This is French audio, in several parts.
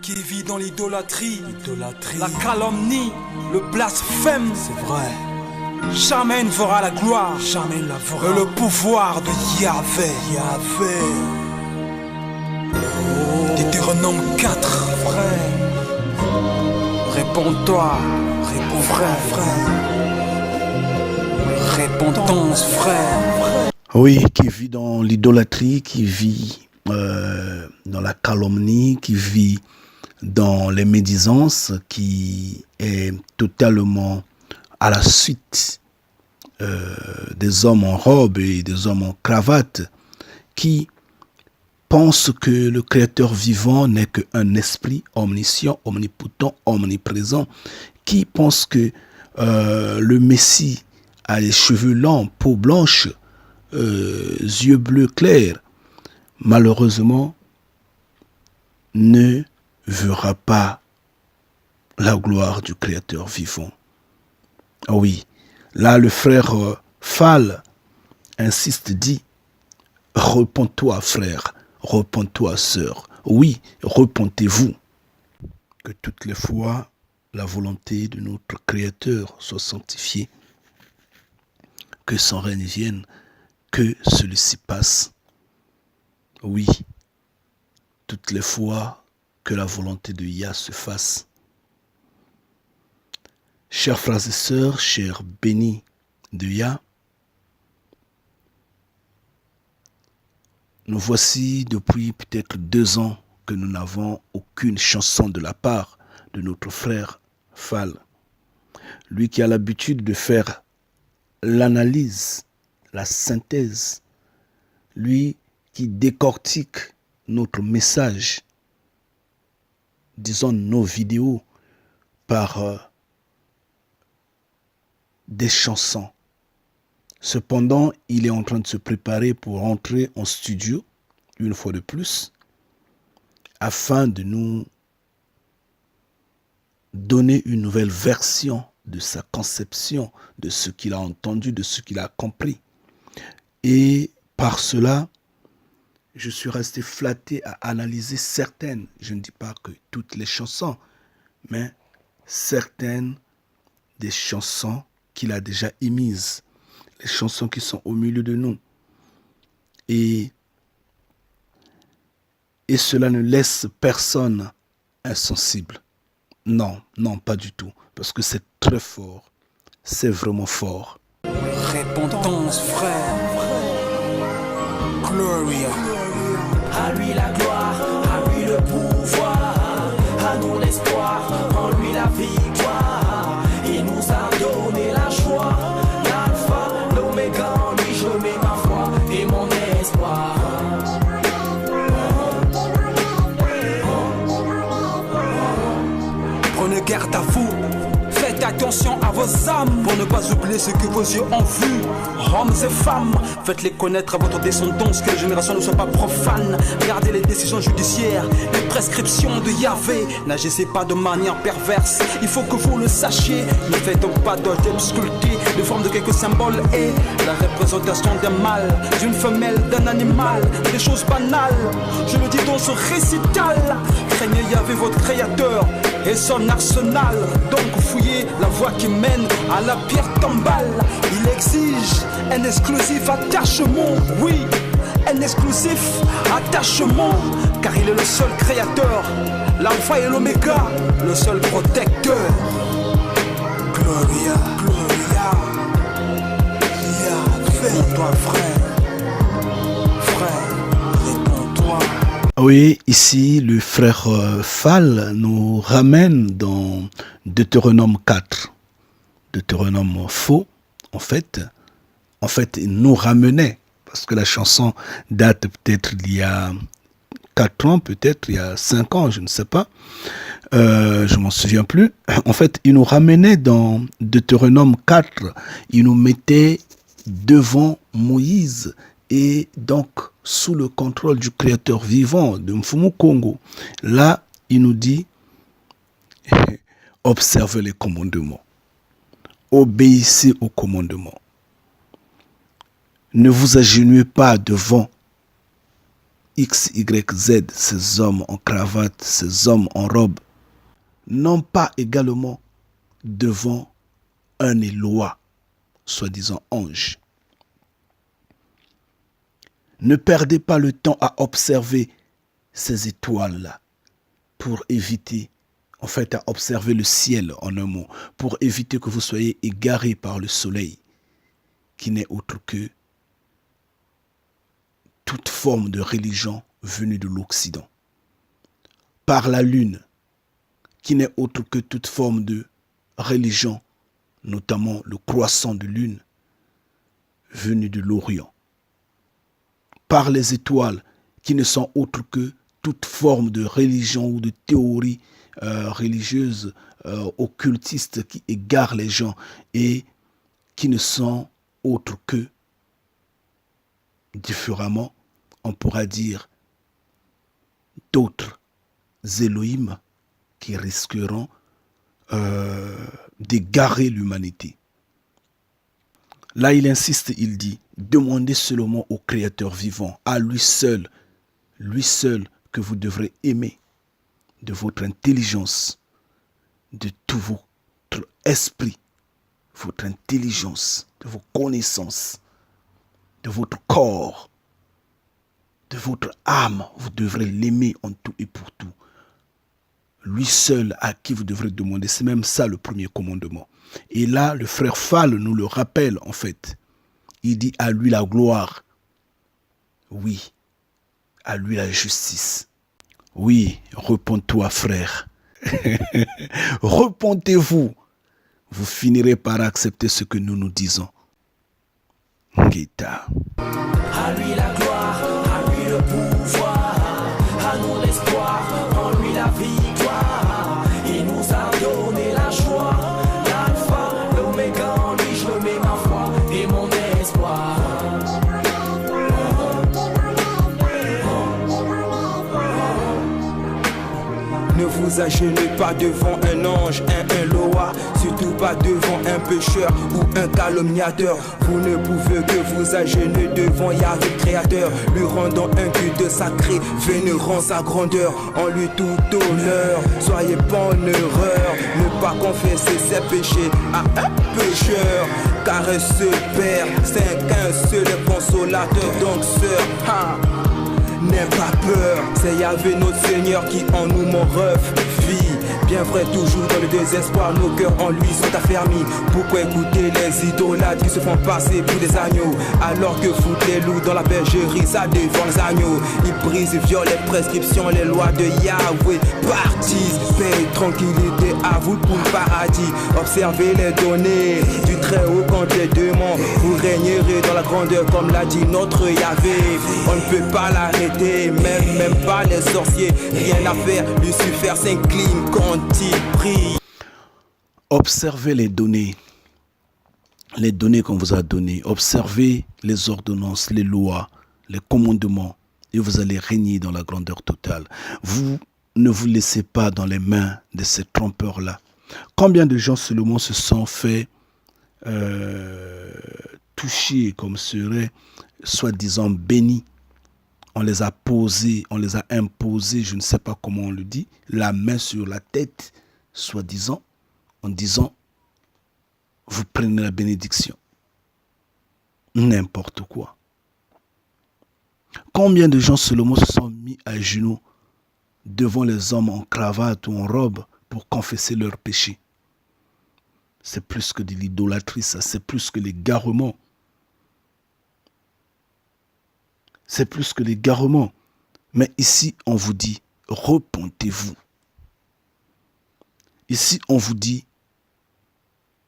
qui vit dans l'idolâtrie, la calomnie, le blasphème. C'est vrai. Jamais ne verra la gloire, jamais ne la verra. Et le pouvoir de Yahvé. Deutéronome 4, frère. Réponds-toi, réponds frère. Repentance, frère. Oui, qui vit dans l'idolâtrie, qui vit dans la calomnie, qui vit dans les médisances, qui est totalement à la suite des hommes en robe et des hommes en cravate, qui pense que le Créateur vivant n'est qu'un esprit omniscient, omnipotent, omniprésent, qui pense que le Messie a les cheveux lents, peau blanche, yeux bleus clairs, malheureusement, ne verra pas la gloire du Créateur vivant. Ah oui, là le frère Fall insiste, dit, repens-toi frère, repens-toi sœur, oui, repentez-vous, que toutes les fois la volonté de notre Créateur soit sanctifiée, que son règne vienne, que celui-ci passe. Oui, toutes les fois que la volonté de Yah se fasse. Chers frères et sœurs, chers bénis de Yah, nous voici depuis peut-être 2 ans que nous n'avons aucune chanson de la part de notre frère Fall. Lui qui a l'habitude de faire l'analyse, la synthèse, lui qui décortique notre message, disons nos vidéos, par des chansons. Cependant, il est en train de se préparer pour entrer en studio, une fois de plus, afin de nous donner une nouvelle version de sa conception, de ce qu'il a entendu, de ce qu'il a compris. Et par cela, je suis resté flatté à analyser certaines, je ne dis pas que toutes les chansons, mais certaines des chansons qu'il a déjà émises, les chansons qui sont au milieu de nous. Et cela ne laisse personne insensible. Non, non, pas du tout. Parce que c'est très fort. C'est vraiment fort. Repentance, frère. Gloria. À lui la gloire, à lui le pouvoir, à nous l'espoir, en lui la victoire. Il nous a donné la joie, l'alpha, l'oméga, en lui je mets ma foi et mon espoir. Prenez garde à vous. Faites attention à vos âmes pour ne pas oublier ce que vos yeux ont vu. Hommes et femmes, faites-les connaître à votre descendance, que les générations ne soient pas profanes. Regardez les décisions judiciaires, les prescriptions de Yahvé. N'agissez pas de manière perverse, il faut que vous le sachiez. Ne faites donc pas d'objets sculptés de forme de quelques symboles et la représentation d'un mâle, d'une femelle, d'un animal, des choses banales. Je le dis dans ce récital, craignez Yahvé votre créateur et son arsenal. Donc fouillez la voie qui mène à la pierre tombale. Il exige un exclusif attachement, oui, un exclusif attachement, car il est le seul créateur, l'alpha et l'oméga, le seul protecteur. Gloria, Gloria, réponds-toi frère, réponds-toi. Oui, ici, le frère Fall nous ramène dans Deutéronome 4. Deutéronome faux, en fait, il nous ramenait, parce que la chanson date peut-être d'il y a 4 ans, peut-être il y a 5 ans, je ne sais pas, je m'en souviens plus. En fait, il nous ramenait dans Deutéronome 4, il nous mettait devant Moïse, et donc sous le contrôle du Créateur vivant de Mfumu Congo. Là, il nous dit, observez les commandements, obéissez aux commandements. Ne vous agenouillez pas devant X, Y, Z, ces hommes en cravate, ces hommes en robe, non pas également devant un Éloi, soi-disant ange. Ne perdez pas le temps à observer ces étoiles-là pour éviter, en fait, à observer le ciel en un mot, pour éviter que vous soyez égarés par le soleil, qui n'est autre que toute forme de religion venue de l'Occident. Par la lune, qui n'est autre que toute forme de religion, notamment le croissant de lune, venu de l'Orient. Par les étoiles, qui ne sont autres que toute forme de religion ou de théorie religieuse occultiste qui égare les gens et qui ne sont autres que, différemment, on pourra dire, d'autres Elohim qui risqueront d'égarer l'humanité. Là, il insiste, il dit, demandez seulement au Créateur vivant, à lui seul que vous devrez aimer de votre intelligence, de tout votre esprit, votre intelligence, de vos connaissances, de votre corps, de votre âme. Vous devrez l'aimer en tout et pour tout. Lui seul à qui vous devrez demander. C'est même ça le premier commandement. Et là, le frère Fall nous le rappelle en fait. Il dit à lui la gloire. Oui, à lui la justice. Oui, repens-toi frère. Repentez-vous. Vous finirez par accepter ce que nous nous disons. Guita. À lui la gloire, à lui le pouvoir, à nous l'espoir, en lui la victoire. Il nous a donné la joie, l'alpha, l'oméga, en lui je mets ma foi et mon espoir. Ne vous agenouillez pas devant un ange, un Eloa, surtout pas devant un pécheur ou un calomniateur. Vous ne pouvez que vous agenouiller devant Yahvé le Créateur, lui rendant un culte sacré, vénérant sa grandeur, en lui tout honneur. Soyez pas en erreur, ne pas confesser ses péchés à un pécheur, car un seul Père, c'est qu'un seul consolateur. Donc sœur, n'aie pas peur, c'est Yahvé notre Seigneur qui en nous mon ref vit. Bien vrai, toujours dans le désespoir, nos cœurs en lui sont affermis. Pourquoi écouter les idolâtres qui se font passer pour des agneaux, alors que foutent les loups dans la bergerie, ça défend les agneaux. Ils brisent et violent les prescriptions, les lois de Yahvé. Partise, paix, tranquillité à vous pour le paradis. Observez les données du Très-Haut contre les démons. Vous régnerez dans la grandeur comme l'a dit notre Yahvé. On ne peut pas l'arrêter, même pas les sorciers. Rien à faire, Lucifer s'incline quand il prie. Observez les données qu'on vous a données. Observez les ordonnances, les lois, les commandements, et vous allez régner dans la grandeur totale. Vous ne vous laissez pas dans les mains de ces trompeurs-là. Combien de gens seulement se sont fait toucher comme seraient soi-disant bénis. On les a posés, on les a imposés, je ne sais pas comment on le dit, la main sur la tête, soi-disant, en disant, vous prenez la bénédiction. N'importe quoi. Combien de gens seulement se sont mis à genoux devant les hommes en cravate ou en robe pour confesser leurs péchés? C'est plus que de l'idolâtrie, ça, c'est plus que l'égarement. C'est plus que l'égarement. Mais ici, on vous dit, repentez-vous. Ici, on vous dit,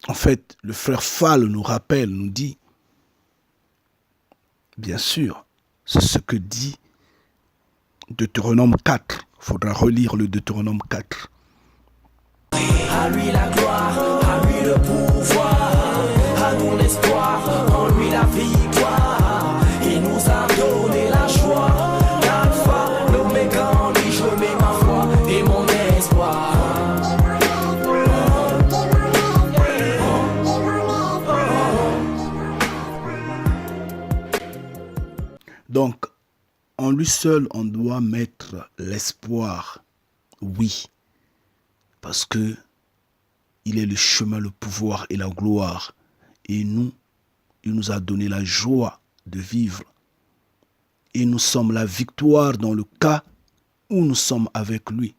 en fait, le frère Fall nous rappelle, nous dit, bien sûr, c'est ce que dit Deutéronome 4. Il faudra relire le Deutéronome 4. À lui la gloire, à lui le pouvoir, à nous l'espoir, en lui la victoire. Il nous a donné la joie, l'alpha, l'oméga, en lui je mets ma foi et mon espoir. Donc, En lui seul, on doit mettre l'espoir. Oui, parce que il est le chemin, le pouvoir et la gloire. Et nous, il nous a donné la joie de vivre. Et nous sommes la victoire dans le cas où nous sommes avec lui.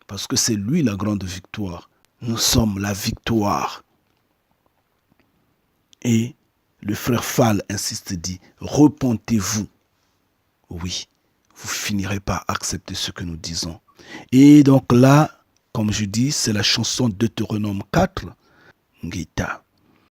Parce que c'est lui la grande victoire. Nous sommes la victoire. Et le frère Fall insiste et dit, repentez-vous. Oui, vous finirez par accepter ce que nous disons. Et donc là, comme je dis, c'est la chanson Deutéronome 4, Ngita.